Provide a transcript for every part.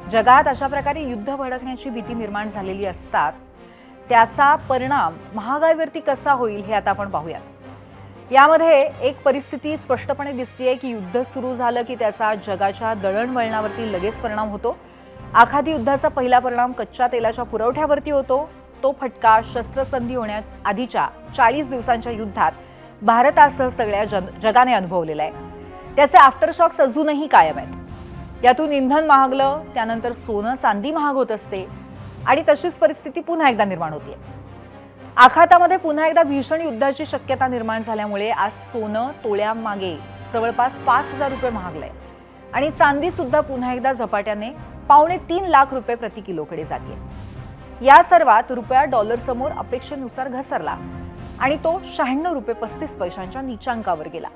जगात अशा प्रकारे युद्ध भडकण्याची भीती निर्माण झालेली असतात त्याचा परिणाम महागाईवरती कसा होईल हे आता आपण पाहूयात। यामध्ये एक परिस्थिती स्पष्टपणे दिसतेय की युद्ध सुरू झालं की त्याचा जगाच्या दळणवळणावरती लगेच परिणाम होतो। आखाती युद्धाचा पहिला परिणाम कच्च्या तेलाच्या पुरवठ्यावरती होतो। तो फटका शस्त्रसंधी होण्याआधीच्या 40 दिवसांच्या युद्धात भारतासह सगळ्या जगाने अनुभवलेला आहे। त्याचे आफ्टरशॉक्स अजूनही कायम आहेत। यातून इंधन महागलं, त्यानंतर सोनं चांदी महाग होत असते आणि तशीच परिस्थिती पुन्हा एकदा निर्माण होते। आखातामध्ये पुन्हा एकदा भीषण युद्धाची शक्यता निर्माण झाल्यामुळे आज सोनं तोळ्यामागे जवळपास 5,000 रुपये महागलंय आणि चांदी सुद्धा पुन्हा एकदा झपाट्याने 2.5 लाख रुपये प्रति किलोकडे जाते। या सर्वात रुपया डॉलर समोर अपेक्षेनुसार घसरला आणि तो 96 रुपये 35 पैशांच्या नीचांकावर गेला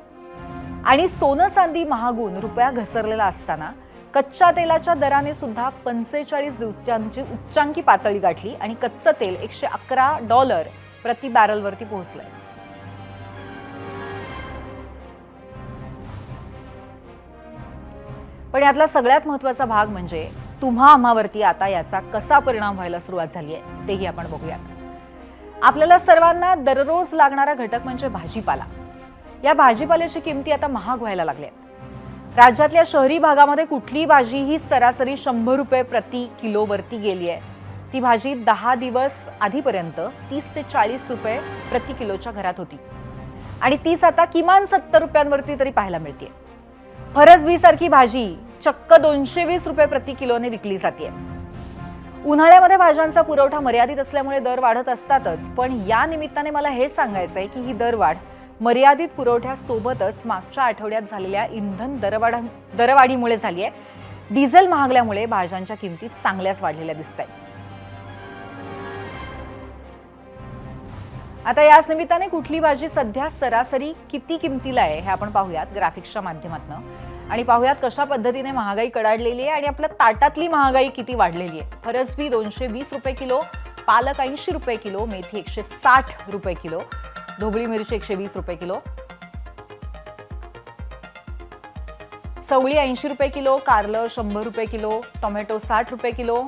आणि सोनं चांदी महागून रुपया घसरलेला असताना कच्च्या तेलाच्या दराने सुद्धा 45 दिवसांची उच्चांकी पातळी गाठली आणि कच्चं तेल $111 प्रति बॅरलवरती पोहोचलंय। पण यातला सगळ्यात महत्त्वाचा भाग म्हणजे तुम्हा आम्हावरती आता याचा कसा परिणाम व्हायला सुरुवात झाली आहे तेही आपण बघूयात। आपल्याला सर्वांना दररोज लागणारा घटक म्हणजे भाजीपाला। या भाजीपाल्याची किमती आता महाग व्हायला लागल्यात। राज्यातल्या शहरी भागामध्ये कुठलीही भाजी ही सरासरी 100 रुपये प्रति किलो वरती गेली आहे। ती भाजी 10 दिवस आधीपर्यंत 30 ते 40 रुपये प्रति किलोच्या घरात होती आणि तीच आता किमान 70 रुपयांवरती तरी पाहायला मिळते। फरसबी सारखी भाजी चक्क 220 रुपये प्रति किलोने विकली जाते। उन्हाळ्यामध्ये भाज्यांचा पुरवठा मर्यादित असल्यामुळे दर वाढत असतातच, पण या निमित्ताने मला हे सांगायचं आहे की ही दरवाढ मर्यादित पुरवठ्यासोबतच मागच्या आठवड्यात झालेल्या इंधन दरवाढीमुळे झाली आहे। डिझेल महागल्यामुळे भाज्यांच्या किमती चांगल्याच वाढलेल्या दिसतात। आता याच निमित्ताने कुठली भाजी सध्या सरासरी किती किमतीला आहे हे आपण पाहूयात ग्राफिक्सच्या माध्यमातून आणि पाहूयात कशा पद्धतीने महागाई कडाडलेली आहे आणि आपल्या ताटातली महागाई किती वाढलेली आहे। फरसबी 220 रुपये किलो, पालक 80 रुपये किलो, मेथी 160 रुपये किलो, ढोबळी मिरची 120 रुपये किलो, चवळी 80 रुपये किलो, कारलं 100 रुपये किलो, टोमॅटो 60 रुपये किलो,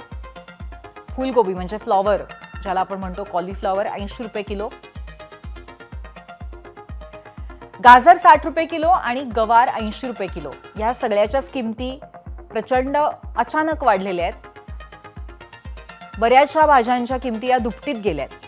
फुलगोबी म्हणजे फ्लॉवर ज्याला आपण म्हणतो कॉलीफ्लॉवर 80 रुपये किलो, गाजर 60 रुपये किलो आणि गवार 80 रुपये किलो। या सगळ्याच्याच किमती प्रचंड अचानक वाढलेल्या आहेत। बऱ्याचशा भाज्यांच्या किमती या दुपटीत गेल्यात।